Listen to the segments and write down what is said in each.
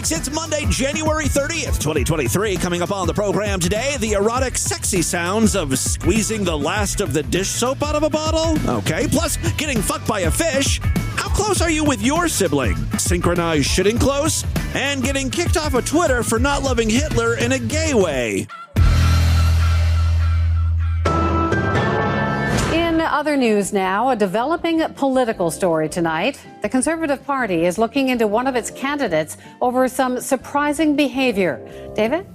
Freaks. It's Monday, January 30th, 2023. Coming up on the program today, the erotic, sexy sounds of squeezing the last of the dish soap out of a bottle. Okay, plus getting fucked by a fish. How close are you with your sibling? Synchronized shitting close? And getting kicked off of Twitter for not loving Hitler in a gay way. In other news now, a developing political story tonight. The Conservative Party is looking into one of its candidates over some surprising behavior. David?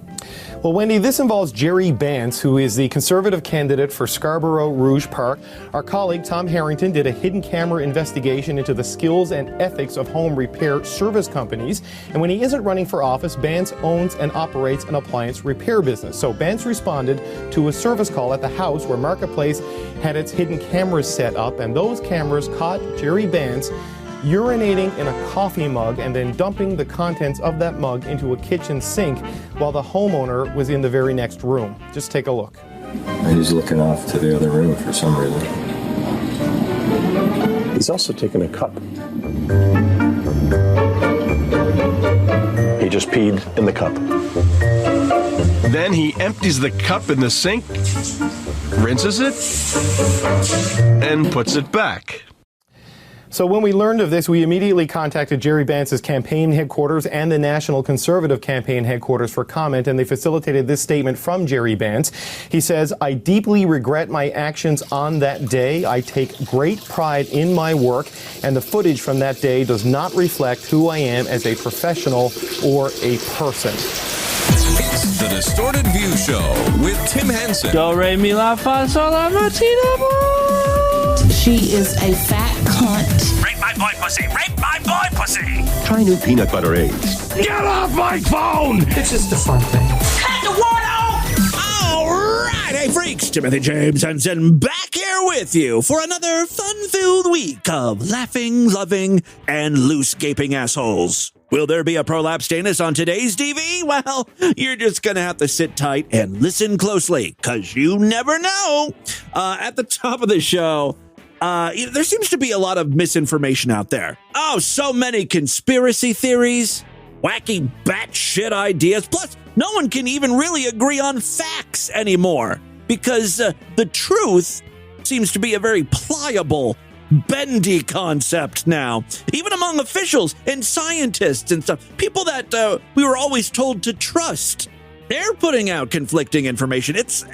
Well, Wendy, this involves Jerry Bance, who is the Conservative candidate for Scarborough Rouge Park. Our colleague Tom Harrington did a hidden camera investigation into the skills and ethics of home repair service companies. And when he isn't running for office, Bance owns and operates an appliance repair business. So Bance responded to a service call at the house where Marketplace had its hidden cameras set up, and those cameras caught Jerry Bance urinating in a coffee mug and then dumping the contents of that mug into a kitchen sink while the homeowner was in the very next room. Just take a look. He's looking off to the other room for some reason. He's also taken a cup. He just peed in the cup. Then he empties the cup in the sink, rinses it, and puts it back. So when we learned of this, we immediately contacted Jerry Bance's campaign headquarters and the National Conservative campaign headquarters for comment, and they facilitated this statement from Jerry Bance. He says, "I deeply regret my actions on that day. I take great pride in my work, and the footage from that day does not reflect who I am as a professional or a person." It's the Distorted View Show with Tim Henson. Do, re, mi, la, fa, sol, la, ma, ti, da, mo. She is a fat cunt. Rape my boy pussy! Rape my boy pussy! Try new peanut butter eggs. Get off my phone! It's just a fun thing. Cut the water! All right, hey freaks, Timothy James Henson back here with you for another fun-filled week of laughing, loving, and loose gaping assholes. Will there be a prolapse anus on today's DV? Well, you're just going to have to sit tight and listen closely, because you never know. At the top of the show, there seems to be a lot of misinformation out there. Oh, so many conspiracy theories, wacky batshit ideas. Plus, no one can even really agree on facts anymore, because the truth seems to be a very pliable, bendy concept now, even among officials and scientists and stuff, people that we were always told to trust. They're putting out conflicting information. It's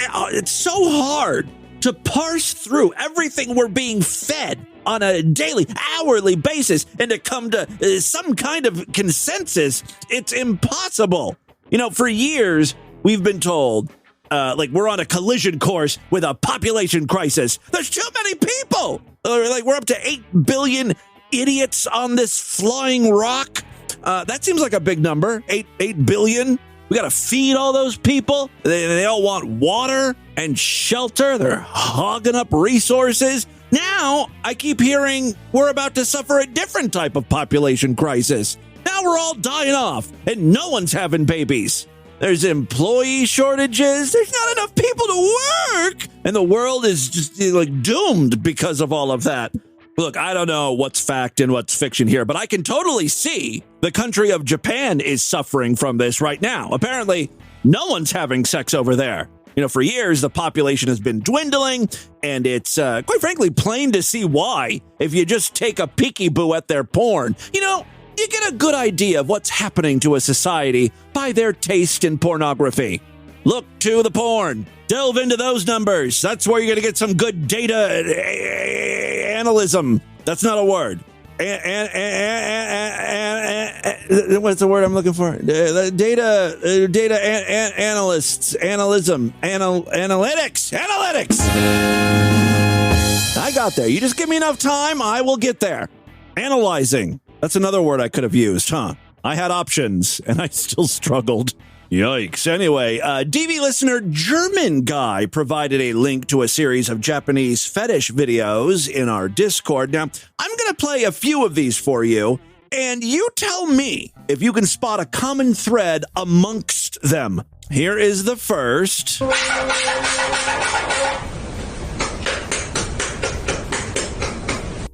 so hard to parse through everything we're being fed on a daily, hourly basis and to come to some kind of consensus. It's impossible. You know, for years, we've been told, we're on a collision course with a population crisis. There's too many people. We're up to 8 billion idiots on this flying rock. That seems like a big number. 8 billion. We got to feed all those people. They all want water and shelter. They're hogging up resources. Now, I keep hearing we're about to suffer a different type of population crisis. Now we're all dying off, and no one's having babies. There's employee shortages. There's not enough people to work. And the world is just doomed because of all of that. Look, I don't know what's fact and what's fiction here, but I can totally see the country of Japan is suffering from this right now. Apparently, no one's having sex over there. You know, for years, the population has been dwindling, and it's, quite frankly, plain to see why if you just take a peekaboo at their porn. You know, you get a good idea of what's happening to a society by their taste in pornography. Look to the porn. Delve into those numbers. That's where you're going to get some good data analysm. That's not a word. What's the word I'm looking for? Data analysts, analytics. I got there. You just give me enough time, I will get there. Analyzing. That's another word I could have used, huh? I had options, and I still struggled. Yikes. Anyway, DV listener German Guy provided a link to a series of Japanese fetish videos in our Discord. Now, I'm going to play a few of these for you, and you tell me if you can spot a common thread amongst them. Here is the first.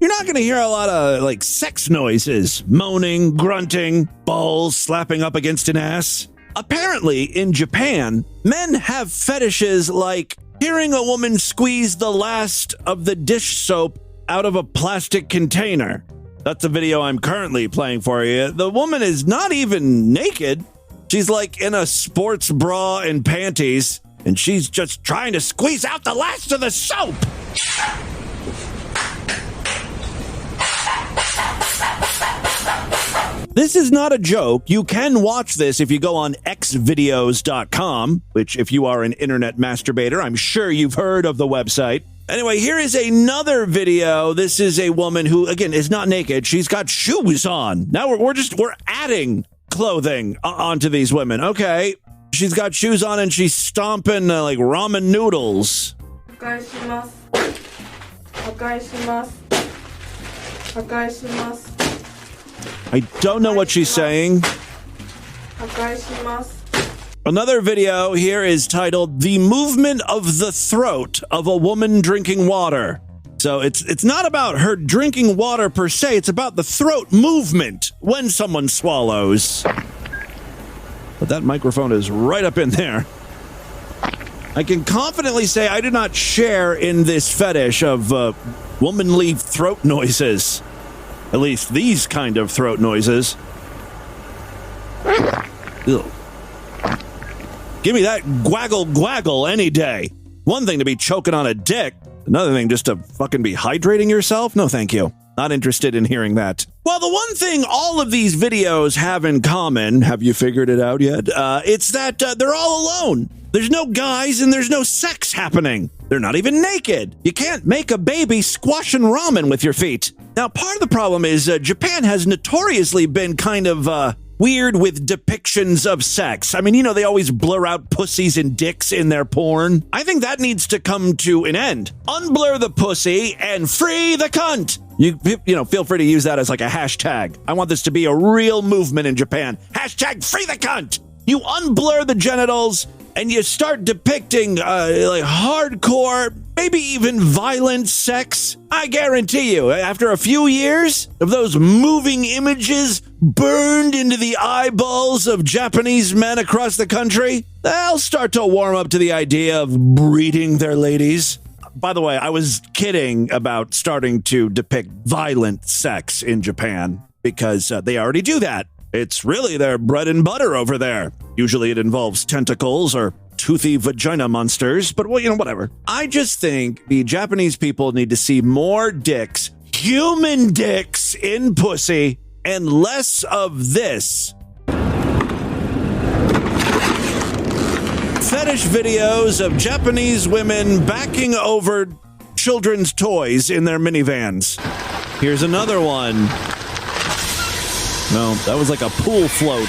you're not going to hear a lot of like sex noises, moaning, grunting, balls slapping up against an ass. Apparently, in Japan, men have fetishes like hearing a woman squeeze the last of the dish soap out of a plastic container. That's the video I'm currently playing for you. The woman is not even naked. She's like in a sports bra and panties, and she's just trying to squeeze out the last of the soap. This is not a joke. You can watch this if you go on xvideos.com, which if you are an internet masturbator, I'm sure you've heard of the website. Anyway, here is another video. This is a woman who, again, is not naked. She's got shoes on. Now we're adding clothing onto these women. Okay, she's got shoes on and she's stomping like ramen noodles. I don't know what she's saying. Another video here is titled "The Movement of the Throat of a Woman Drinking Water." So it's not about her drinking water per se, it's about the throat movement when someone swallows. But that microphone is right up in there. I can confidently say I do not share in this fetish of womanly throat noises. At least these kind of throat noises. Ew. Give me that gwaggle gwaggle any day. One thing to be choking on a dick, another thing just to fucking be hydrating yourself? No, thank you. Not interested in hearing that. Well, the one thing all of these videos have in common, have you figured it out yet? It's that they're all alone. There's no guys and there's no sex happening. They're not even naked. You can't make a baby squashing ramen with your feet. Now, part of the problem is Japan has notoriously been kind of weird with depictions of sex. I mean, you know, they always blur out pussies and dicks in their porn. I think that needs to come to an end. Unblur the pussy and free the cunt. You know, feel free to use that as like a hashtag. I want this to be a real movement in Japan. Hashtag free the cunt. You unblur the genitals and you start depicting like hardcore, maybe even violent sex. I guarantee you, after a few years of those moving images burned into the eyeballs of Japanese men across the country, they'll start to warm up to the idea of breeding their ladies. By the way, I was kidding about starting to depict violent sex in Japan because they already do that. It's really their bread and butter over there. Usually it involves tentacles or toothy vagina monsters, but well, you know, whatever. I just think the Japanese people need to see more dicks, human dicks in pussy, and less of this. Fetish videos of Japanese women backing over children's toys in their minivans. Here's another one. No, that was like a pool float.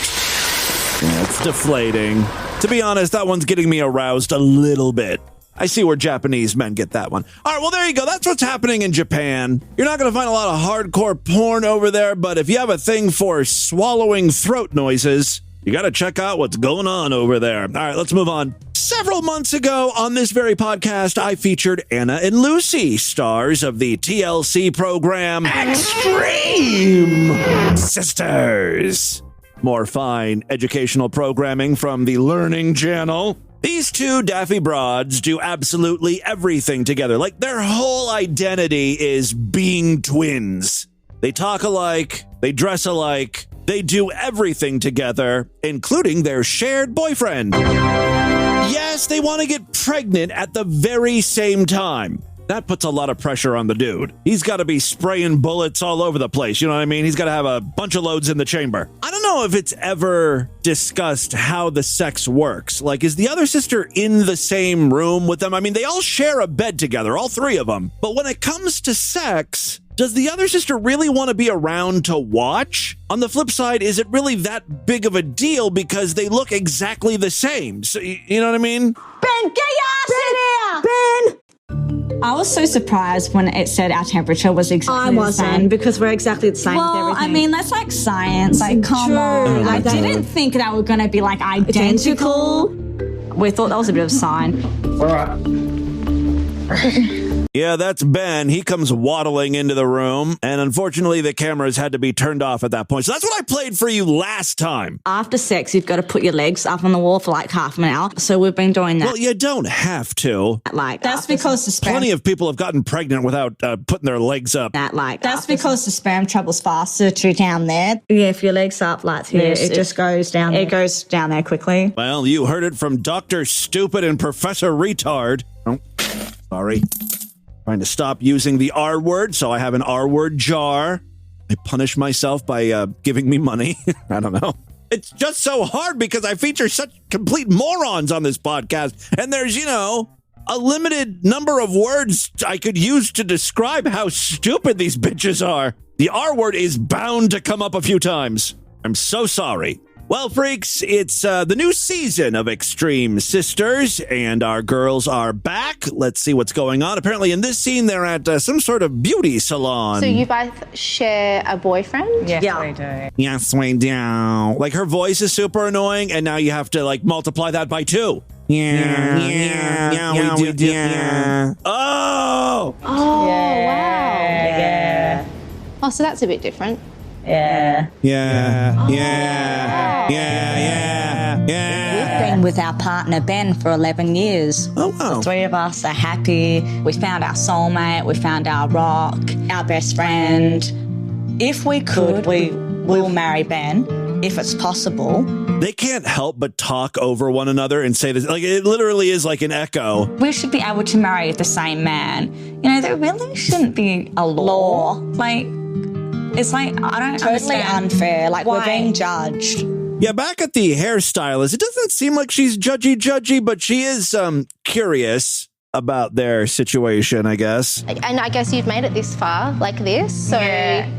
Yeah, it's deflating. To be honest, that one's getting me aroused a little bit. I see where Japanese men get that one. All right, well, there you go. That's what's happening in Japan. You're not going to find a lot of hardcore porn over there, but if you have a thing for swallowing throat noises, you got to check out what's going on over there. All right, let's move on. Several months ago on this very podcast, I featured Anna and Lucy, stars of the TLC program Extreme Sisters. More fine educational programming from the Learning Channel. These two daffy broads do absolutely everything together. Like, their whole identity is being twins. They talk alike, they dress alike, they do everything together, including their shared boyfriend. Yes, they want to get pregnant at the very same time. That puts a lot of pressure on the dude. He's got to be spraying bullets all over the place. You know what I mean? He's got to have a bunch of loads in the chamber. I don't know if it's ever discussed how the sex works. Like, is the other sister in the same room with them? I mean, they all share a bed together, all three of them. But when it comes to sex, does the other sister really want to be around to watch? On the flip side, is it really that big of a deal because they look exactly the same? So, you know what I mean? Ben, get your ass in here! Ben! I was so surprised when it said our temperature was exactly the same. I wasn't, because we're exactly the same with everything. I mean, that's like science. Like, come on. I didn't think that we're going to be like identical. We thought that was a bit of a sign. All right. Yeah, that's Ben. He comes waddling into the room, and unfortunately the cameras had to be turned off at that point. So that's what I played for you last time. After sex, you've got to put your legs up on the wall for like half an hour. So we've been doing that. Well, you don't have to. That's because the sperm... Plenty of people have gotten pregnant without putting their legs up. That's because the sperm travels faster to down there. Yeah, if your legs up like this, it just goes down there. It goes down there quickly. Well, you heard it from Dr. Stupid and Professor Retard. Oh, sorry. Trying to stop using the R word, so I have an R word jar. I punish myself by giving me money. I don't know. It's just so hard because I feature such complete morons on this podcast. And there's, a limited number of words I could use to describe how stupid these bitches are. The R word is bound to come up a few times. I'm so sorry. Well, freaks, it's the new season of Extreme Sisters, and our girls are back. Let's see what's going on. Apparently, in this scene, they're at some sort of beauty salon. So you both share a boyfriend? Yes, we do. Yes, we do. Like, her voice is super annoying, and now you have to, multiply that by 2. Yeah, we do. Yeah. Oh! Oh, yeah. Wow. Yeah. Oh, so that's a bit different. Yeah. Yeah. Oh. Yeah. Yeah. We've been with our partner Ben for 11 years. Oh, wow. The 3 of us are happy. We found our soulmate. We found our rock, our best friend. If we could, we will marry Ben, if it's possible. They can't help but talk over one another and say this. Like, it literally is like an echo. We should be able to marry the same man. There really shouldn't be a law. It's I don't totally understand. Unfair. Why? We're being judged. Yeah, back at the hairstylist, it doesn't seem like she's judgy, but she is curious about their situation, I guess. And I guess you've made it this far, like this, so... Yeah.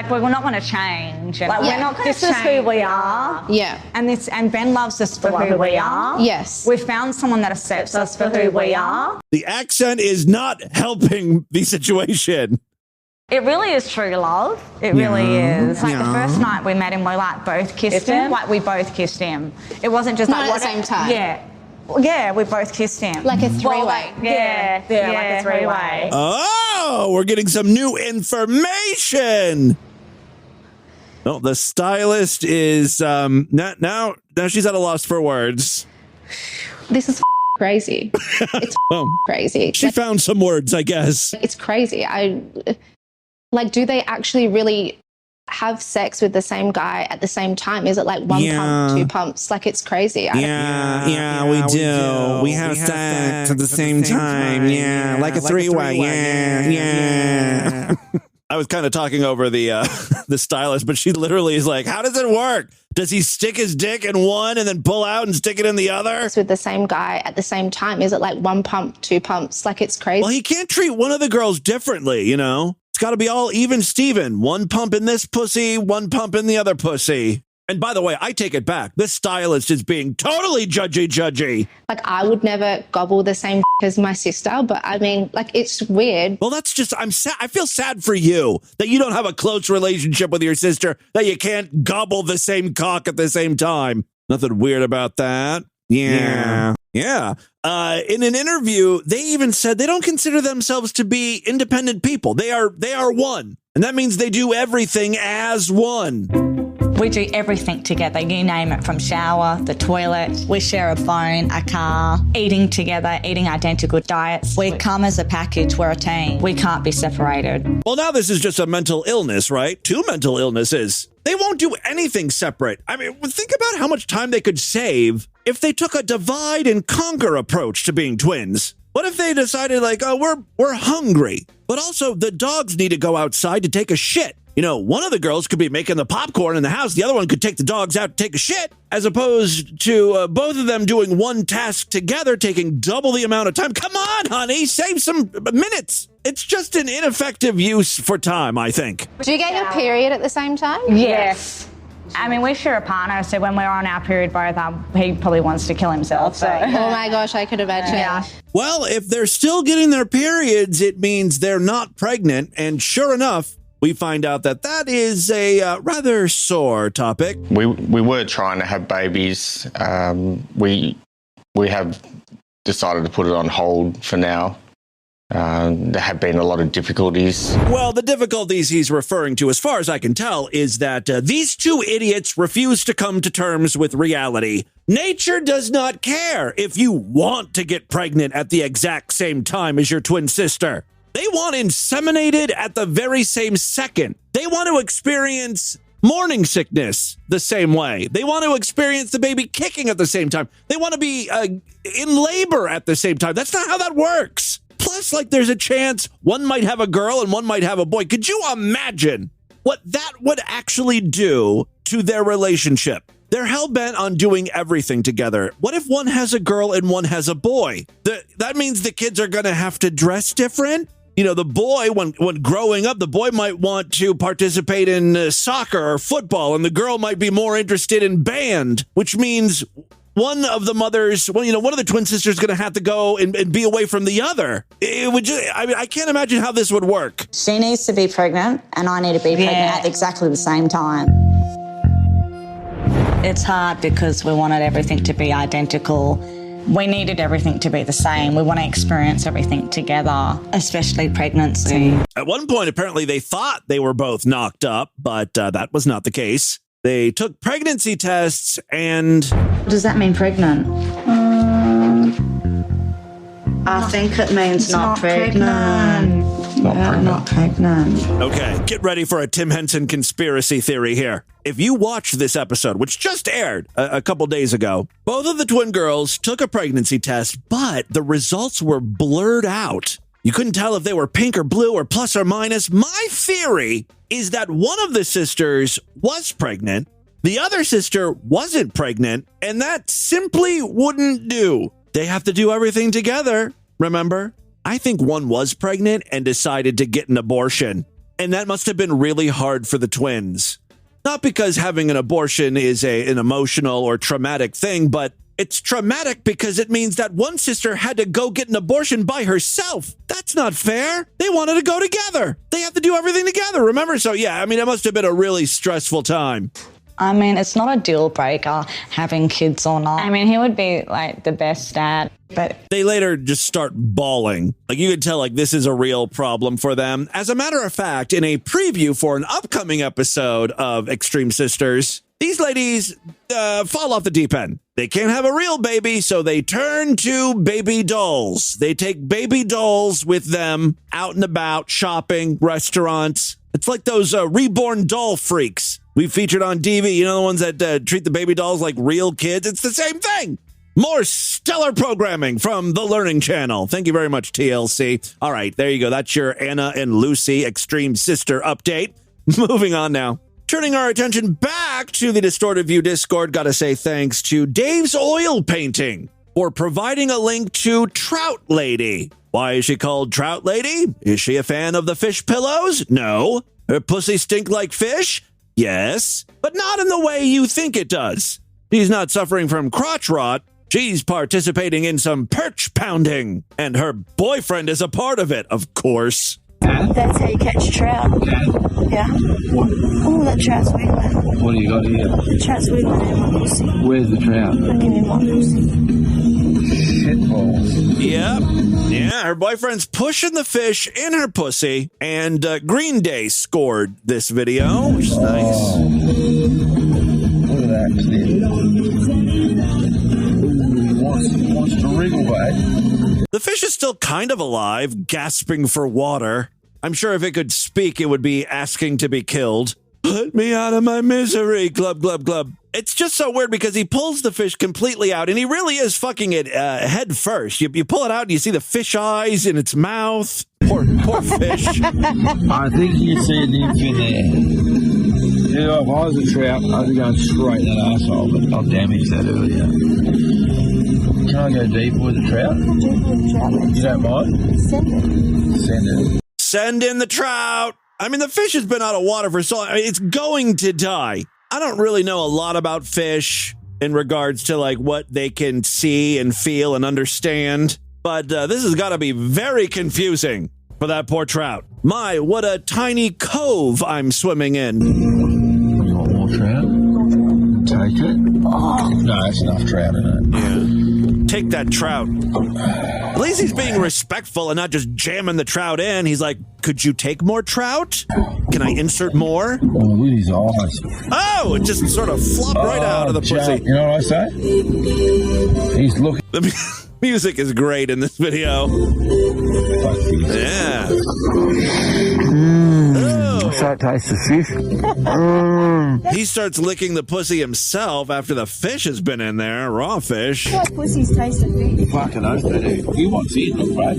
We're not going to change. We're not going to change. This is who we are. Yeah. And Ben loves us for who we are. Yes. We found someone that accepts us for who we are. The accent is not helping the situation. It really is true love. It really is. The first night we met him, we both kissed him. We both kissed him. It wasn't just not at the same time. Yeah. Yeah, we both kissed him. Like a three-way. Yeah, like a three-way. Oh, we're getting some new information. Oh, the stylist is now she's at a loss for words. This is crazy. It's crazy. She found some words, I guess. It's crazy. Do they actually really have sex with the same guy at the same time? Is it like one pump, 2 pumps? It's crazy. Yeah, we do. We have sex at the same time. Yeah, like a three-way. Yeah. I was kind of talking over the stylist, but she literally is like, how does it work? Does he stick his dick in one and then pull out and stick it in the other? With the same guy at the same time. Is it like 1 pump, 2 pumps? It's crazy. Well, he can't treat one of the girls differently, It's got to be all even Steven. 1 pump in this pussy, 1 pump in the other pussy. And by the way, I take it back. This stylist is being totally judgy. I would never gobble the same as my sister, but it's weird. Well, that's just, I'm sad. I feel sad for you that you don't have a close relationship with your sister, that you can't gobble the same cock at the same time. Nothing weird about that. Yeah. In an interview, they even said they don't consider themselves to be independent people. They are one. And that means they do everything as one. We do everything together, you name it, from shower, the toilet. We share a phone, a car, eating together, eating identical diets. We come as a package, we're a team. We can't be separated. Well, now this is just a mental illness, right? 2 mental illnesses. They won't do anything separate. I mean, think about how much time they could save if they took a divide and conquer approach to being twins. What if they decided we're hungry, but also the dogs need to go outside to take a shit? One of the girls could be making the popcorn in the house. The other one could take the dogs out to take a shit, as opposed to both of them doing one task together, taking double the amount of time. Come on, honey, save some minutes. It's just an ineffective use for time, I think. Do you get your period at the same time? Yes. I mean, we share a partner, so when we're on our period, both he probably wants to kill himself. So. Oh my gosh, I could imagine. Yeah. Well, if they're still getting their periods, it means they're not pregnant. And sure enough, we find out that is a rather sore topic. We were trying to have babies. We have decided to put it on hold for now. There have been a lot of difficulties. Well, the difficulties he's referring to, as far as I can tell, is that these two idiots refuse to come to terms with reality. Nature does not care if you want to get pregnant at the exact same time as your twin sister. They want inseminated at the very same second. They want to experience morning sickness the same way. They want to experience the baby kicking at the same time. They want to be in labor at the same time. That's not how that works. Plus, like, there's a chance one might have a girl and one might have a boy. Could you imagine what that would actually do to their relationship? They're hell-bent on doing everything together. What if one has a girl and one has a boy? That means the kids are going to have to dress different? You know, the boy, when growing up, the boy might want to participate in soccer or football, and the girl might be more interested in band, which means one of the mothers, one of the twin sisters is going to have to go and be away from the other. It would just, I can't imagine how this would work. She needs to be pregnant, and I need to be pregnant at exactly the same time. It's hard because we wanted everything to be identical. We needed everything to be the same. We want to experience everything together, especially pregnancy. At one point, apparently, they thought they were both knocked up, but that was not the case. They took pregnancy tests and... What does that mean, pregnant? I think it means not pregnant. Not pregnant. Okay, get ready for a Tim Henson conspiracy theory here. If you watched this episode, which just aired a couple days ago, both of the twin girls took a pregnancy test, but the results were blurred out. You couldn't tell if they were pink or blue or plus or minus. My theory is that one of the sisters was pregnant, the other sister wasn't pregnant, and that simply wouldn't do. They have to do everything together, remember? I think one was pregnant and decided to get an abortion, and that must have been really hard for the twins. Not because having an abortion is an emotional or traumatic thing, but it's traumatic because it means that one sister had to go get an abortion by herself. That's not fair. They wanted to go together. They have to do everything together, remember? So yeah, I mean, it must have been a really stressful time. I mean, it's not a deal breaker having kids or not. I mean, he would be like the best dad, but... They later just start bawling. Like, you could tell, like, this is a real problem for them. As a matter of fact, in a preview for an upcoming episode of Extreme Sisters, these ladies fall off the deep end. They can't have a real baby, so they turn to baby dolls. They take baby dolls with them out and about, shopping, restaurants. It's like those reborn doll freaks we featured on TV. You know, the ones that treat the baby dolls like real kids? It's the same thing. More stellar programming from the Learning Channel. Thank you very much, TLC. All right, there you go. That's your Anna and Lucy Extreme Sister update. Moving on now. Turning our attention back to the Distorted View Discord, gotta say thanks to Dave's Oil Painting for providing a link to Trout Lady. Why is she called Trout Lady? Is she a fan of the fish pillows? No. Her pussy stink like fish? Yes. But not in the way you think it does. She's not suffering from crotch rot. She's participating in some perch pounding. And her boyfriend is a part of it, of course. That's how you catch trout. Yeah. What? Oh, that trout's wiggling. What do you got here? The trout's wiggling in my pussy. Where's the trout? Looking in my pussy. Shitballs. Yep. Yeah, her boyfriend's pushing the fish in her pussy, and Green Day scored this video, which is nice. Look at that clip. He wants to wriggle back. The fish is still kind of alive, gasping for water. I'm sure if it could speak, it would be asking to be killed. Put me out of my misery, glub, glub, glub. It's just so weird because he pulls the fish completely out, and he really is fucking it head first. You pull it out, and you see the fish eyes in its mouth. Poor fish. I think you see an nymph in there. You know, if I was a trout, I'd be going straight in that asshole, but I'll damage that earlier. Can I go deeper with the trout? You don't mind? Send it. Send in the trout. I mean, the fish has been out of water for so long. I mean, it's going to die. I don't really know a lot about fish in regards to like what they can see and feel and understand, but this has got to be very confusing for that poor trout. My, what a tiny cove I'm swimming in. You want more trout? Take it. Oh. No, that's enough trout in it. Yeah. Take that trout. At least he's being respectful and not just jamming the trout in. He's like, could you take more trout? Can I insert more? Oh, look at his eyes. Oh, it just sort of flopped right out of the pussy. You know what I say? He's looking. The music is great in this video. Yeah. What's that taste of fish? He starts licking the pussy himself after the fish has been in there, raw fish. What pussies taste of fish? Fucking oath, dude. You want fish, look, right?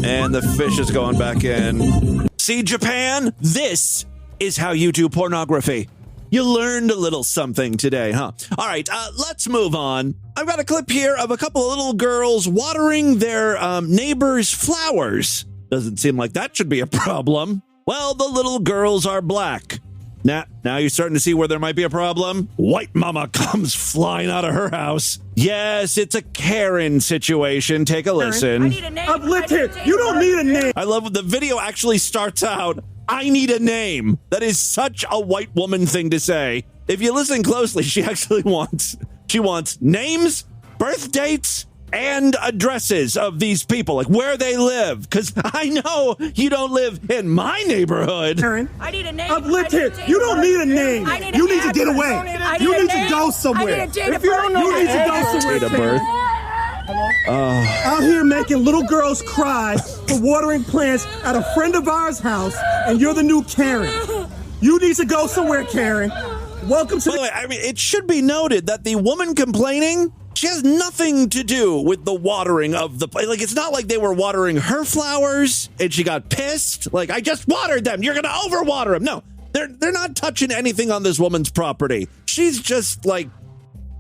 And the fish is going back in. See, Japan? This is how you do pornography. You learned a little something today, huh? All right, let's move on. I've got a clip here of a couple of little girls watering their neighbor's flowers. Doesn't seem like that should be a problem. Well, the little girls are black. Now you're starting to see where there might be a problem. White mama comes flying out of her house. Yes, it's a Karen situation. Take a listen. I need a name. Uplifted. You don't need a name. I love when the video actually starts out, I need a name. That is such a white woman thing to say. If you listen closely, she actually wants names, birth dates, and addresses of these people, like where they live. Because I know you don't live in my neighborhood. Karen, I need a name. Uplifted. You don't need a name. You need to get away. You need to go somewhere. If you don't know, you need to go somewhere. Date of birth. Out here making little girls cry for watering plants at a friend of ours' house, and you're the new Karen. You need to go somewhere, Karen. Welcome to. By the way, I mean, it should be noted that the woman complaining, she has nothing to do with the watering of the place. Like, it's not like they were watering her flowers and she got pissed. Like, I just watered them. You're going to overwater them. No, they're not touching anything on this woman's property. She's just like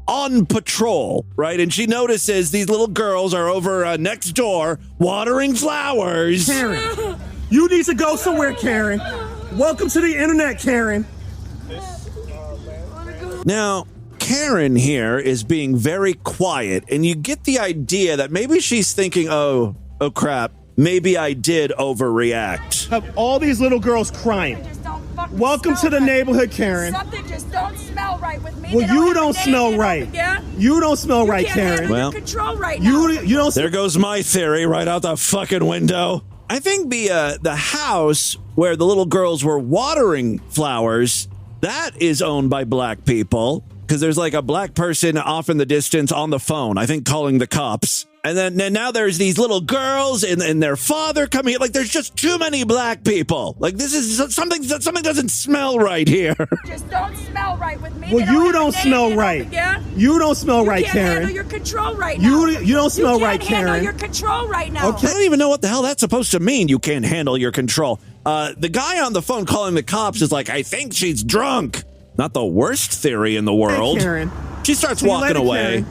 on patrol, right? And she notices these little girls are over next door watering flowers. Karen, you need to go somewhere, Karen. Welcome to the internet, Karen. Now, Karen here is being very quiet, and you get the idea that maybe she's thinking, oh crap, maybe I did overreact. Have all these little girls crying. Welcome to the neighborhood, Karen. Something just don't smell right with me. Well, you don't smell right. You don't smell right, Karen. Well, control right now. You don't. There goes my theory right out the fucking window. I think the house where the little girls were watering flowers, that is owned by black people. Because there's like a black person off in the distance on the phone, I think calling the cops. And then now there's these little girls and their father coming in. Like, there's just too many black people. Like, this is something doesn't smell right here. Just don't smell right with me. Well, you don't smell right. You don't smell right, Karen. You can't handle your control right now. You don't smell right, Karen. You can't handle your control right now. Okay. I don't even know what the hell that's supposed to mean. You can't handle your control. The guy on the phone calling the cops is like, I think she's drunk. Not the worst theory in the world. Hey, Karen. She starts walking away.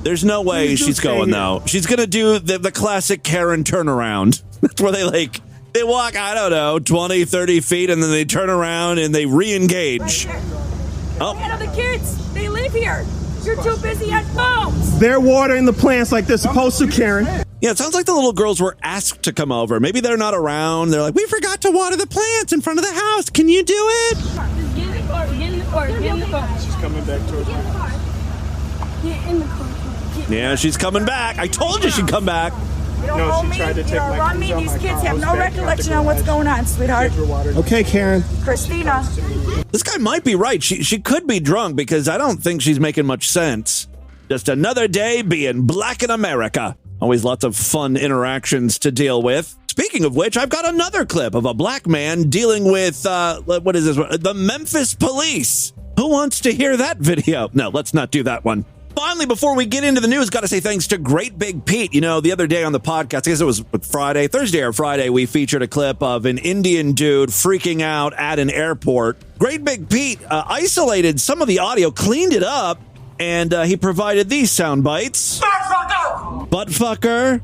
There's no way she's going, though. She's going to do the classic Karen turnaround. That's where they walk, I don't know, 20, 30 feet, and then they turn around and they re-engage. Oh. Handle the kids. They live here. You're too busy at phones. They're watering the plants like they're supposed to, Karen. Yeah, it sounds like the little girls were asked to come over. Maybe they're not around. They're like, we forgot to water the plants in front of the house. Can you do it? Just get in the car. Get in the car. Get in the car. She's coming back towards me. Get in the car. Yeah, she's coming back. I told you she'd come back. You don't owe me. You don't run me. These kids have no recollection on what's going on, sweetheart. Okay, Karen. Christina. This guy might be right. She could be drunk because I don't think she's making much sense. Just another day being black in America. Always lots of fun interactions to deal with. Speaking of which, I've got another clip of a black man dealing with, what is this? The Memphis police. Who wants to hear that video? No, let's not do that one. Finally, before we get into the news, got to say thanks to Great Big Pete. You know, the other day on the podcast, I guess it was Thursday or Friday, we featured a clip of an Indian dude freaking out at an airport. Great Big Pete isolated some of the audio, cleaned it up, and he provided these sound bites. Butt fucker.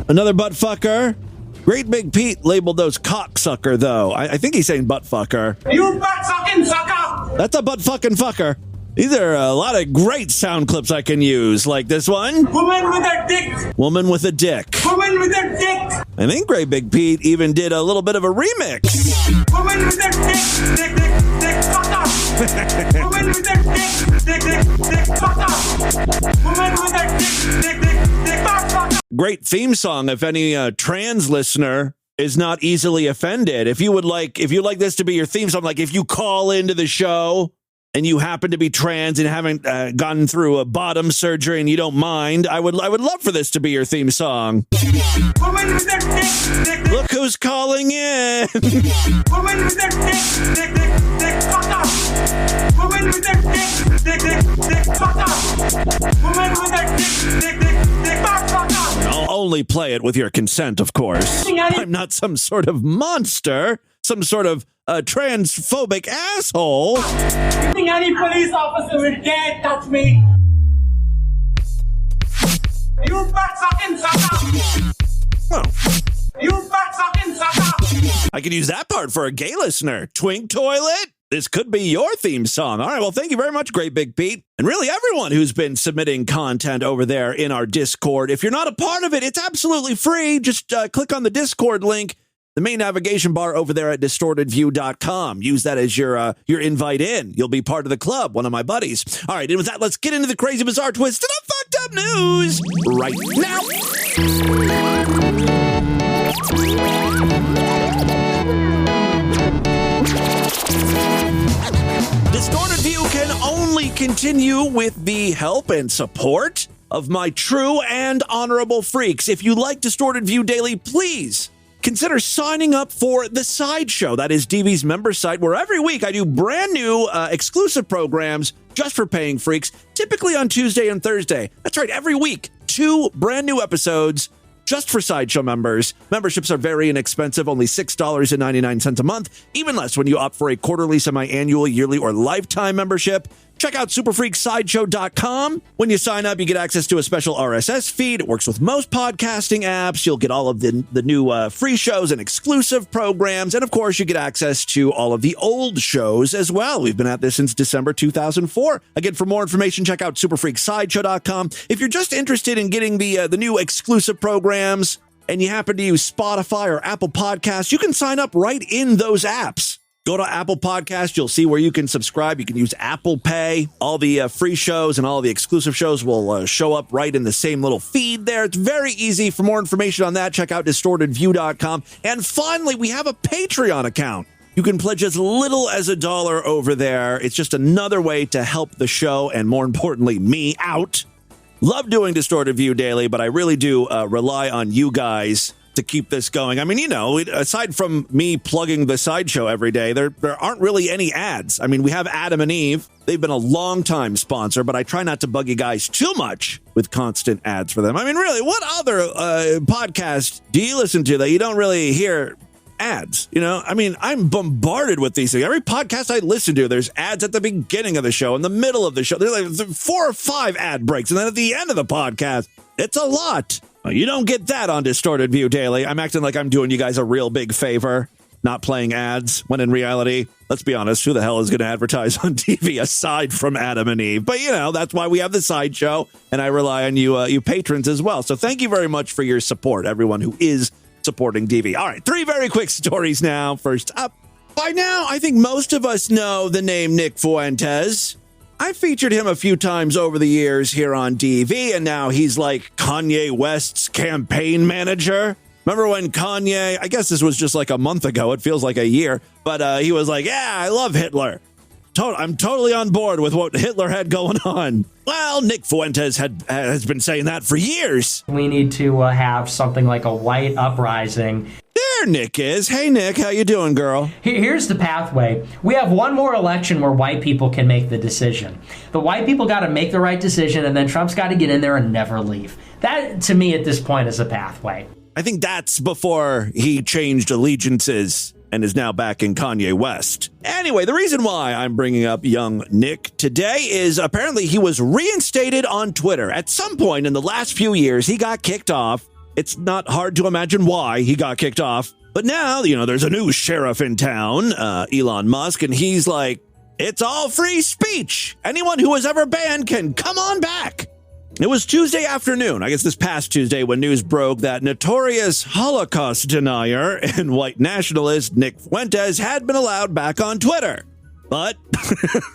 Another butt fucker. Great Big Pete labeled those cocksucker, though. I think he's saying butt fucker. You butt fucking sucker. That's a butt fucking fucker. These are a lot of great sound clips I can use, like this one. Woman with a dick. Woman with a dick. Woman with a dick. I think Great Big Pete even did a little bit of a remix. Woman with a dick. Dick, dick, dick, fuck off. Woman with a dick. Dick, dick, dick, Women with their dick, fuck. Great theme song if any trans listener is not easily offended. If you'd like this to be your theme song, like if you call into the show and you happen to be trans and haven't gone through a bottom surgery and you don't mind, I would love for this to be your theme song. Women with their dick. Look who's calling in. Women with their dick, fuck up. Women with their dick, fuck up. Women with their dick, fuck up. I'll only play it with your consent, of course. I'm not some sort of monster, some sort of transphobic asshole. You think any police officer would dare touch me? You fat fucking sucker! Well, You fat fucking sucker! I could use that part for a gay listener. Twink toilet? This could be your theme song. All right, well, thank you very much, Great Big Pete. And really everyone who's been submitting content over there in our Discord. If you're not a part of it, it's absolutely free. Just click on the Discord link, the main navigation bar over there at distortedview.com. Use that as your invite in. You'll be part of the club, one of my buddies. All right, and with that, let's get into the crazy, bizarre, twisted up, fucked up news right now. Distorted View can only continue with the help and support of my true and honorable freaks. If you like Distorted View Daily, please consider signing up for The Sideshow. That is DV's member site, where every week I do brand new exclusive programs just for paying freaks, typically on Tuesday and Thursday. That's right, every week, 2 brand new episodes just for Sideshow members. Memberships are very inexpensive, only $6.99 a month, even less when you opt for a quarterly, semi-annual, yearly, or lifetime membership. Check out superfreaksideshow.com. When you sign up, you get access to a special RSS feed. It works with most podcasting apps. You'll get all of the new free shows and exclusive programs. And of course, you get access to all of the old shows as well. We've been at this since December 2004. Again, for more information, check out superfreaksideshow.com. If you're just interested in getting the new exclusive programs and you happen to use Spotify or Apple Podcasts, you can sign up right in those apps. Go to Apple Podcasts. You'll see where you can subscribe. You can use Apple Pay. All the free shows and all the exclusive shows will show up right in the same little feed there. It's very easy. For more information on that, check out distortedview.com. And finally, we have a Patreon account. You can pledge as little as $1 over there. It's just another way to help the show and, more importantly, me out. Love doing Distorted View Daily, but I really do rely on you guys to keep this going. I mean, you know, aside from me plugging the Sideshow every day, there aren't really any ads. I mean, we have Adam and Eve. They've been a long-time sponsor, but I try not to bug you guys too much with constant ads for them. I mean, really, what other podcast do you listen to that you don't really hear ads? You know, I mean, I'm bombarded with these things. Every podcast I listen to, there's ads at the beginning of the show, in the middle of the show. There's like 4 or 5 ad breaks, and then at the end of the podcast. It's a lot. You don't get that on Distorted View Daily. I'm acting like I'm doing you guys a real big favor, not playing ads, when in reality, let's be honest, who the hell is going to advertise on TV aside from Adam and Eve? But, you know, that's why we have the Sideshow, and I rely on you patrons as well. So thank you very much for your support, everyone who is supporting DV. All right, 3 very quick stories now. First up, by now, I think most of us know the name Nick Fuentes. I featured him a few times over the years here on DV, and now he's like Kanye West's campaign manager. Remember when Kanye, I guess this was just like a month ago, it feels like a year, but he was like, yeah, I love Hitler. I'm totally on board with what Hitler had going on. Well, Nick Fuentes has been saying that for years. We need to have something like a white uprising. There Nick is. Hey, Nick, how you doing, girl? Here's the pathway. We have one more election where white people can make the decision. The white people got to make the right decision, and then Trump's got to get in there and never leave. That, to me, at this point, is a pathway. I think that's before he changed allegiances and is now back in Kanye West. Anyway, the reason why I'm bringing up young Nick today is apparently he was reinstated on Twitter. At some point in the last few years, he got kicked off. It's not hard to imagine why he got kicked off. But now, you know, there's a new sheriff in town, Elon Musk, and he's like, it's all free speech. Anyone who was ever banned can come on back. It was Tuesday afternoon, I guess this past Tuesday, when news broke that notorious Holocaust denier and white nationalist Nick Fuentes had been allowed back on Twitter. But,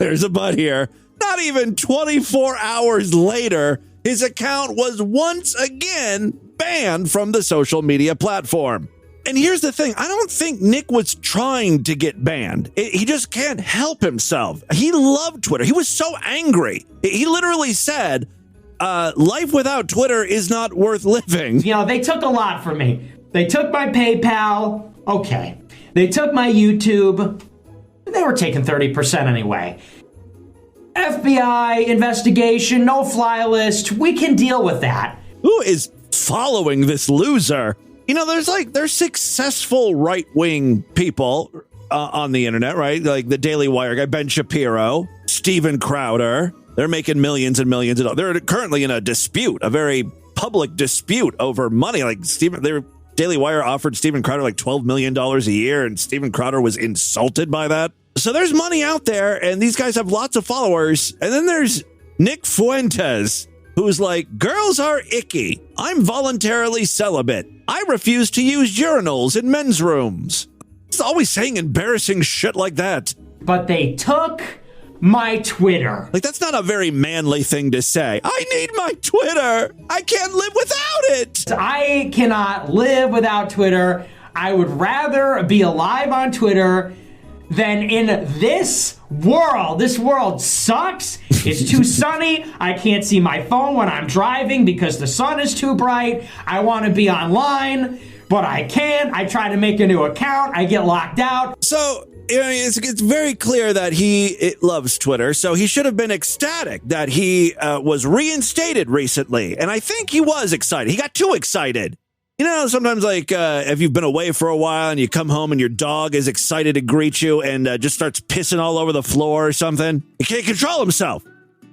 there's a but here, Not even 24 hours later, his account was once again banned from the social media platform. And here's the thing. I don't think Nick was trying to get banned. He just can't help himself. He loved Twitter. He was so angry. He literally said, life without Twitter is not worth living. You know, they took a lot from me. They took my PayPal. Okay. They took my YouTube. They were taking 30% anyway. FBI investigation, no-fly list. We can deal with that. Who is following this loser? You know, there's successful right-wing people on the internet, right? Like the Daily Wire guy, Ben Shapiro, Steven Crowder. They're making millions and millions of dollars. They're currently in a dispute, a very public dispute over money. Like Daily Wire offered Steven Crowder like $12 million a year, and Steven Crowder was insulted by that. So there's money out there, and these guys have lots of followers. And then there's Nick Fuentes, who's like, girls are icky. I'm voluntarily celibate. I refuse to use urinals in men's rooms. He's always saying embarrassing shit like that. But they took my Twitter. Like, that's not a very manly thing to say. I need my Twitter. I can't live without it. I cannot live without Twitter. I would rather be alive on Twitter than in this world. This world sucks. It's too sunny. I can't see my phone when I'm driving because the sun is too bright. I want to be online, but I can't. I try to make a new account. I get locked out. So, it's very clear that he loves Twitter, so he should have been ecstatic that he was reinstated recently. And I think he was excited. He got too excited. You know, sometimes like if you've been away for a while and you come home and your dog is excited to greet you and just starts pissing all over the floor or something. He can't control himself.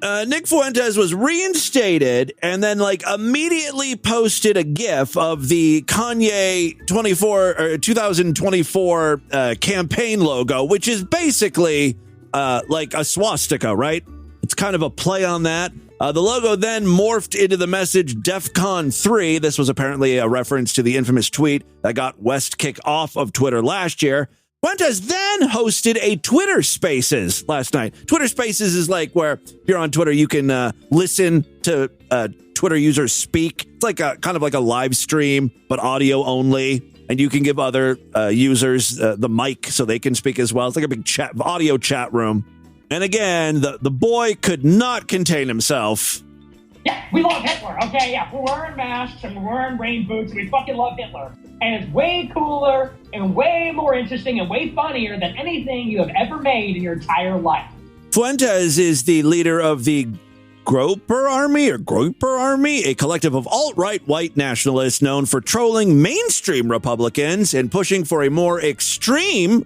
Nick Fuentes was reinstated and then like immediately posted a GIF of the Kanye 2024 campaign logo, which is basically like a swastika, right? It's kind of a play on that. The logo then morphed into the message DEFCON 3. This was apparently a reference to the infamous tweet that got West kicked off of Twitter last year. Fuentes then hosted a Twitter Spaces last night. Twitter Spaces is like where if you're on Twitter, you can listen to Twitter users speak. It's like kind of like a live stream, but audio only. And you can give other users the mic so they can speak as well. It's like a big audio chat room. And again, the boy could not contain himself. Yeah, we love Hitler, okay? Yeah, we're wearing masks and we're wearing rain boots and we fucking love Hitler. And it's way cooler and way more interesting and way funnier than anything you have ever made in your entire life. Fuentes is the leader of the Groper Army, a collective of alt-right white nationalists known for trolling mainstream Republicans and pushing for a more extreme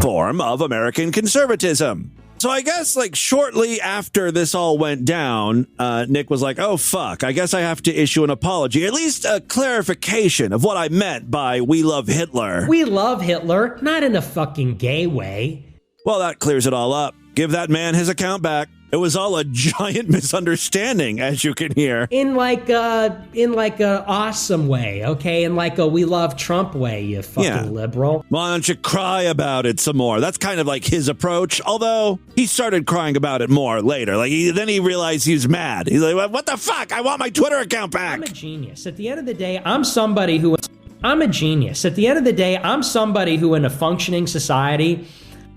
form of American conservatism. So I guess like shortly after this all went down, Nick was like, oh, fuck, I guess I have to issue an apology, at least a clarification of what I meant by we love Hitler. We love Hitler, not in a fucking gay way. Well, that clears it all up. Give that man his account back. It was all a giant misunderstanding, as you can hear. In like a awesome way, okay? In like a we love Trump way, you fucking liberal. Why don't you cry about it some more? That's kind of like his approach, although he started crying about it more later. Like then he realized he was mad. He's like, what the fuck? I want my Twitter account back. I'm a genius. At the end of the day, I'm a genius. At the end of the day, I'm somebody who in a functioning society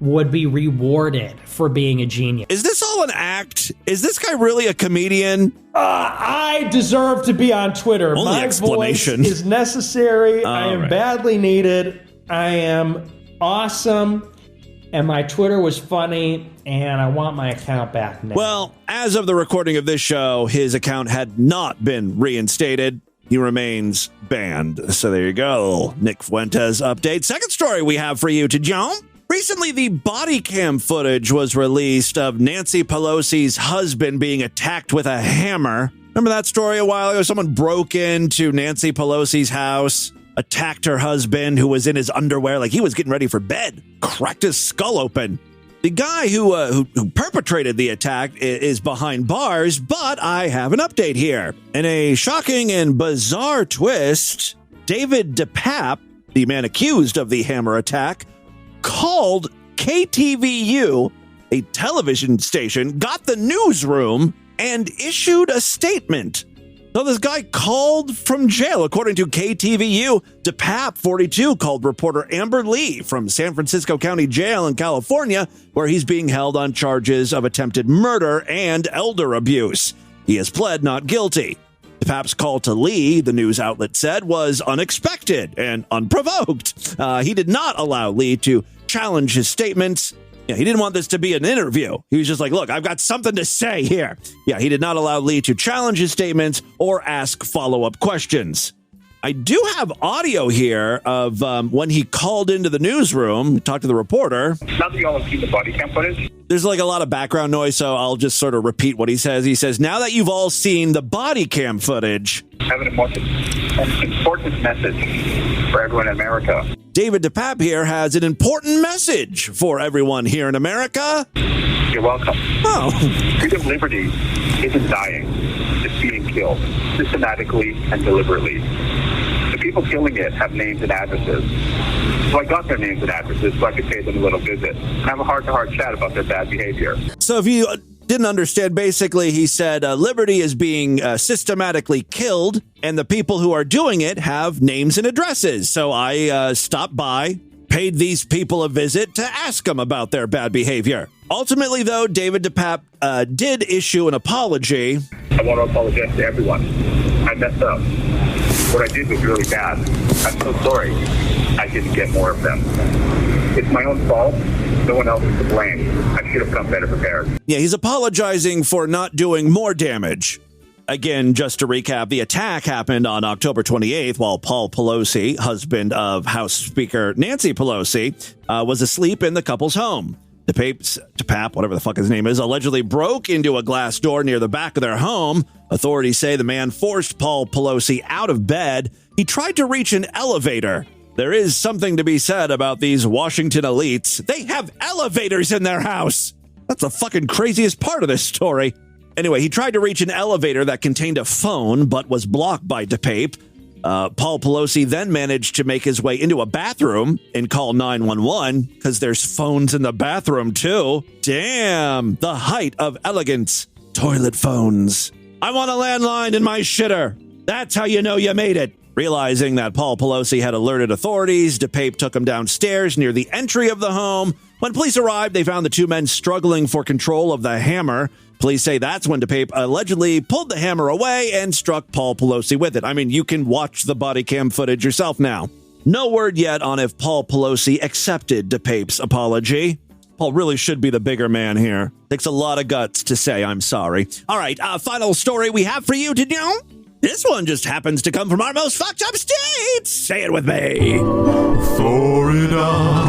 would be rewarded for being a genius. Is this all an act? Is this guy really a comedian? I deserve to be on Twitter. Only My explanation voice is necessary. I am badly needed. I am awesome. And my Twitter was funny. And I want my account back now. Well, as of the recording of this show, his account had not been reinstated. He remains banned. So there you go. Nick Fuentes update. Second story we have for you to jump. Recently, the body cam footage was released of Nancy Pelosi's husband being attacked with a hammer. Remember that story a while ago? Someone broke into Nancy Pelosi's house, attacked her husband who was in his underwear like he was getting ready for bed, cracked his skull open. The guy who perpetrated the attack is behind bars, but I have an update here. In a shocking and bizarre twist, David DePape, the man accused of the hammer attack, called KTVU, a television station, got the newsroom and issued a statement. So this guy called from jail, according to KTVU. DePape, 42, called reporter Amber Lee from San Francisco County Jail in California, where he's being held on charges of attempted murder and elder abuse. He has pled not guilty. DePape's call to Lee, the news outlet said, was unexpected and unprovoked. He did not allow Lee to challenge his statements. Yeah, he didn't want this to be an interview. He was just like, look, I've got something to say here. Yeah, he did not allow Lee to challenge his statements or ask follow-up questions. I do have audio here of when he called into the newsroom, talked to the reporter. Now that you all have seen the body cam footage? There's like a lot of background noise, so I'll just sort of repeat what he says. He says, now that you've all seen the body cam footage, I have an important message for everyone in America. David DePape here has an important message for everyone here in America. You're welcome. Oh. Freedom of liberty isn't dying. It's being killed systematically and deliberately. The people killing it have names and addresses. So I got their names and addresses so I could pay them a little visit and have a heart-to-heart chat about their bad behavior. So if you didn't understand, basically he said liberty is being systematically killed and the people who are doing it have names and addresses. So I stopped by, paid these people a visit to ask them about their bad behavior. Ultimately, though, David DePape did issue an apology. I want to apologize to everyone. I messed up. What I did was really bad. I'm so sorry I didn't get more of them. It's my own fault. No one else is to blame. I should have come better prepared. Yeah, he's apologizing for not doing more damage. Again, just to recap, the attack happened on October 28th while Paul Pelosi, husband of House Speaker Nancy Pelosi, was asleep in the couple's home. DePape, whatever the fuck his name is, allegedly broke into a glass door near the back of their home. Authorities say the man forced Paul Pelosi out of bed. He tried to reach an elevator. There is something to be said about these Washington elites. They have elevators in their house. That's the fucking craziest part of this story. Anyway, he tried to reach an elevator that contained a phone, but was blocked by DePape. Paul Pelosi then managed to make his way into a bathroom and call 911 because there's phones in the bathroom, too. Damn, the height of elegance. Toilet phones. I want a landline in my shitter. That's how you know you made it. Realizing that Paul Pelosi had alerted authorities, DePape took him downstairs near the entry of the home. When police arrived, they found the two men struggling for control of the hammer. Police say that's when DePape allegedly pulled the hammer away and struck Paul Pelosi with it. I mean, you can watch the body cam footage yourself now. No word yet on if Paul Pelosi accepted DePape's apology. Paul really should be the bigger man here. Takes a lot of guts to say I'm sorry. All right, final story we have for you to know. This one just happens to come from our most fucked up state. Say it with me. Florida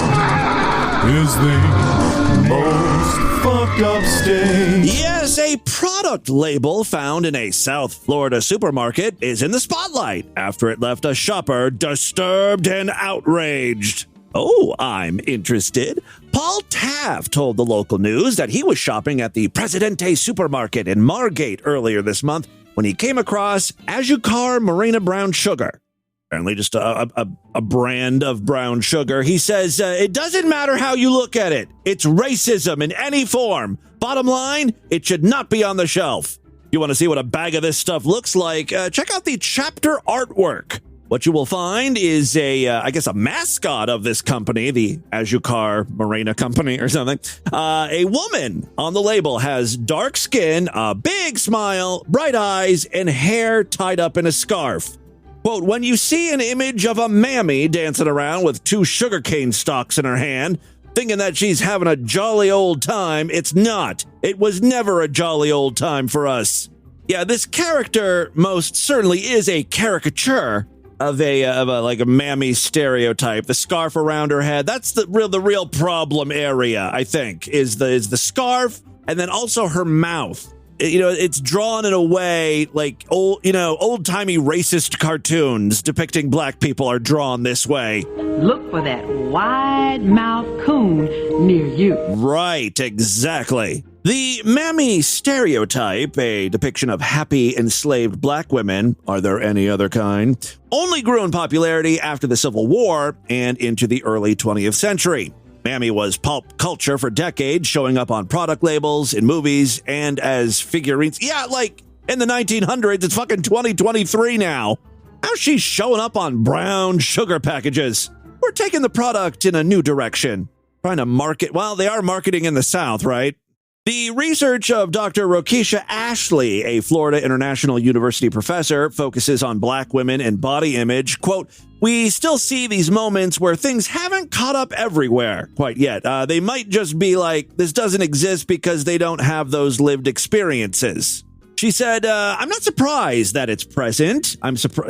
is the most fucked up state. Yes, a product label found in a South Florida supermarket is in the spotlight after it left a shopper disturbed and outraged. Oh, I'm interested. Paul Taft told the local news that he was shopping at the Presidente supermarket in Margate earlier this month when he came across Azucar Morena brown sugar. Apparently just a brand of brown sugar. He says, it doesn't matter how you look at it. It's racism in any form. Bottom line, it should not be on the shelf. You want to see what a bag of this stuff looks like? Check out the chapter artwork. What you will find is a mascot of this company, the Azucar Morena company or something. A woman on the label has dark skin, a big smile, bright eyes, and hair tied up in a scarf. Quote, when you see an image of a mammy dancing around with 2 sugarcane stalks in her hand, thinking that she's having a jolly old time, it's not. It was never a jolly old time for us. Yeah, this character most certainly is a caricature of a mammy stereotype. The scarf around her head, that's the real problem area, I think, is the scarf, and then also her mouth. It's drawn in a way like old-timey racist cartoons depicting black people are drawn this way. Look for that wide-mouthed coon near you. Right, exactly. The mammy stereotype, a depiction of happy enslaved black women, are there any other kind, only grew in popularity after the Civil War and into the early 20th century. Mammy was pulp culture for decades, showing up on product labels, in movies, and as figurines. Yeah, like in the 1900s, it's fucking 2023 now. How's she showing up on brown sugar packages? We're taking the product in a new direction. Trying to market, well, they are marketing in the South, right? The research of Dr. Rokisha Ashley, a Florida International University professor, focuses on black women and body image. Quote, we still see these moments where things haven't caught up everywhere quite yet. They might just be like, this doesn't exist because they don't have those lived experiences. She said, I'm not surprised that it's present.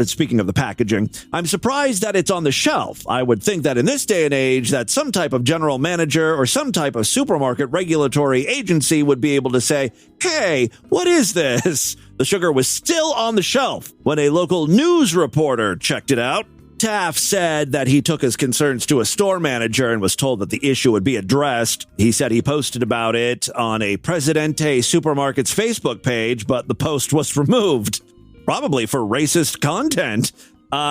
Speaking of the packaging, I'm surprised that it's on the shelf. I would think that in this day and age that some type of general manager or some type of supermarket regulatory agency would be able to say, hey, what is this? The sugar was still on the shelf when a local news reporter checked it out. Taft said that he took his concerns to a store manager and was told that the issue would be addressed. He said he posted about it on a Presidente Supermarket's Facebook page, but the post was removed, probably for racist content.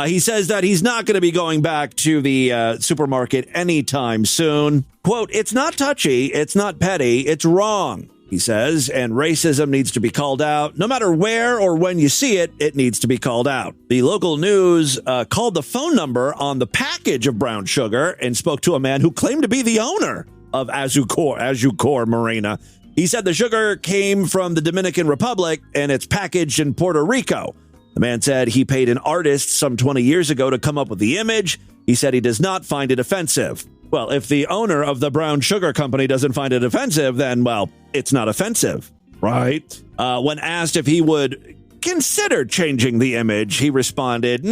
He says that he's not going to be going back to the supermarket anytime soon. Quote, it's not touchy, it's not petty, it's wrong, he says, and racism needs to be called out. No matter where or when you see it, it needs to be called out. The local news called the phone number on the package of brown sugar and spoke to a man who claimed to be the owner of Azucor Marina. He said the sugar came from the Dominican Republic and it's packaged in Puerto Rico. The man said he paid an artist some 20 years ago to come up with the image. He said he does not find it offensive. Well, if the owner of the brown sugar company doesn't find it offensive, then, well, it's not offensive, right? When asked if he would consider changing the image, he responded,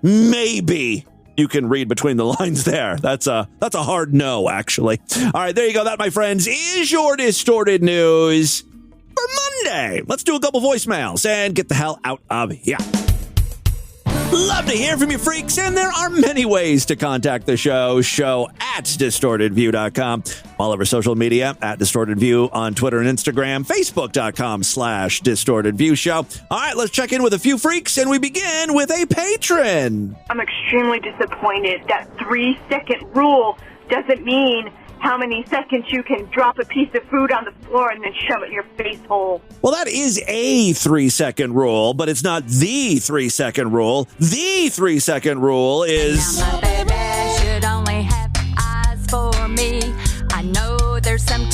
maybe. You can read between the lines there. That's a hard no, actually. All right, there you go. That, my friends, is your Distorted News for Monday. Let's do a couple voicemails and get the hell out of here. Love to hear from you, freaks, and there are many ways to contact the show at distortedview.com. All over social media, at distortedview on Twitter and Instagram, facebook.com/distortedviewshow. All right, let's check in with a few freaks, and we begin with a patron. I'm extremely disappointed that 3-second rule doesn't mean how many seconds you can drop a piece of food on the floor and then shove it in your face hole. Well, that is a 3-second rule, but it's not the 3-second rule. The 3-second rule is... Now my baby should only have eyes for me. I know there's some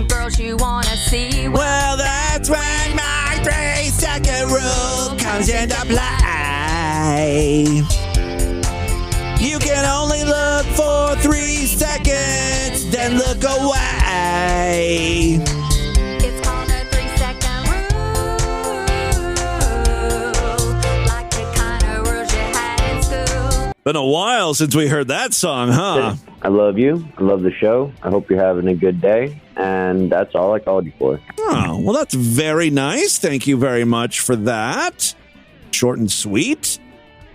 girls you want to see. Well, that's when my 3-second rule comes into play. You can only look for 3 seconds, then look away. It's called a 3-second rule, like the kind of rules you had in school. Been a while since we heard that song, huh? I love you. I love the show. I hope you're having a good day. And that's all I called you for. Oh, well, that's very nice. Thank you very much for that. Short and sweet.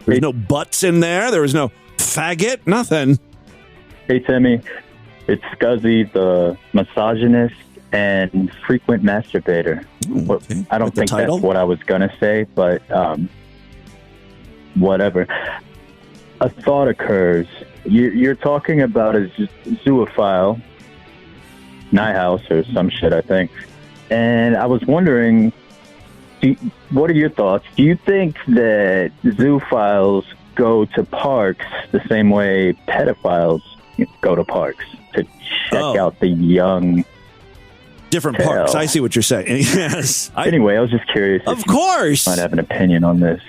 There's no butts in there. There was no faggot, nothing. Hey, Timmy. It's Scuzzy, the misogynist and frequent masturbator. Okay. I don't think that's what I was going to say, but whatever. A thought occurs. You're talking about a zoophile, Nyhouse or some shit, I think. And I was wondering, what are your thoughts? Do you think that zoophiles go to parks the same way pedophiles go to parks to check out the young? Different parks. I see what you're saying. Yes. Anyway, I was just curious. Of course. You might have an opinion on this.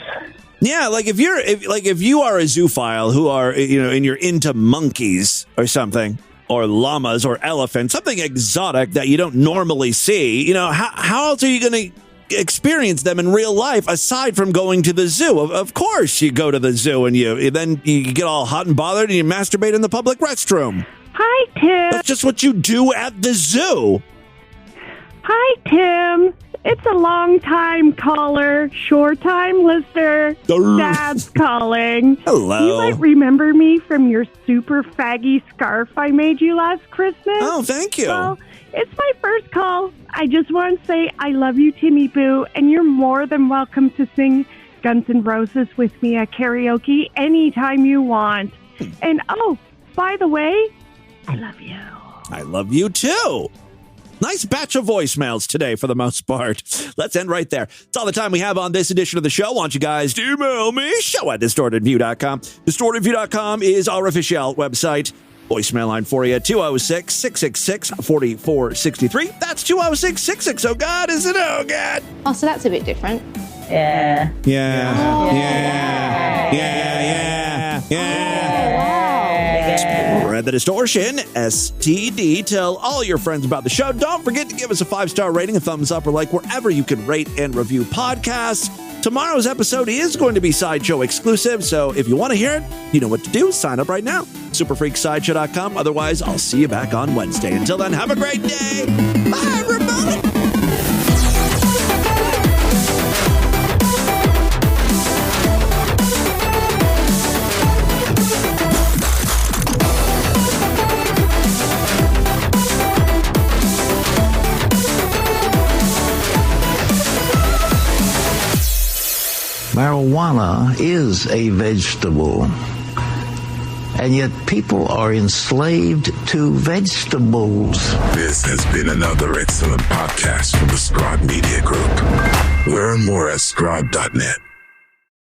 Yeah, like if you are a zoophile who are, and you're into monkeys or something, or llamas or elephants, something exotic that you don't normally see, how else are you going to experience them in real life aside from going to the zoo? Of course you go to the zoo and then you get all hot and bothered and you masturbate in the public restroom. Hi, Tim. That's just what you do at the zoo. Hi, Tim. It's a long-time caller, short-time listener. Dad's calling. Hello. You might remember me from your super faggy scarf I made you last Christmas. Oh, thank you. Well, it's my first call. I just want to say I love you, Timmy Boo, and you're more than welcome to sing Guns N' Roses with me at karaoke anytime you want. And, oh, by the way, I love you. I love you too. Nice batch of voicemails today for the most part. Let's end right there. It's all the time we have on this edition of the show. I want you guys to email me, show@distortedview.com. Distortedview.com is our official website. Voicemail line for you, 206-666-4463. That's 206-66. Oh, God, is it? Oh, God. Oh, so that's a bit different. Yeah. Spread the distortion, STD. Tell all your friends about the show. Don't forget to give us a 5-star rating, a thumbs up, or like wherever you can rate and review podcasts. Tomorrow's episode is going to be Sideshow exclusive, so if you want to hear it, you know what to do. Sign up right now. Superfreaksideshow.com. Otherwise, I'll see you back on Wednesday. Until then, have a great day. Bye, everybody. Marijuana is a vegetable, and yet people are enslaved to vegetables. This has been another excellent podcast from the Scribe Media Group. Learn more at scribe.net.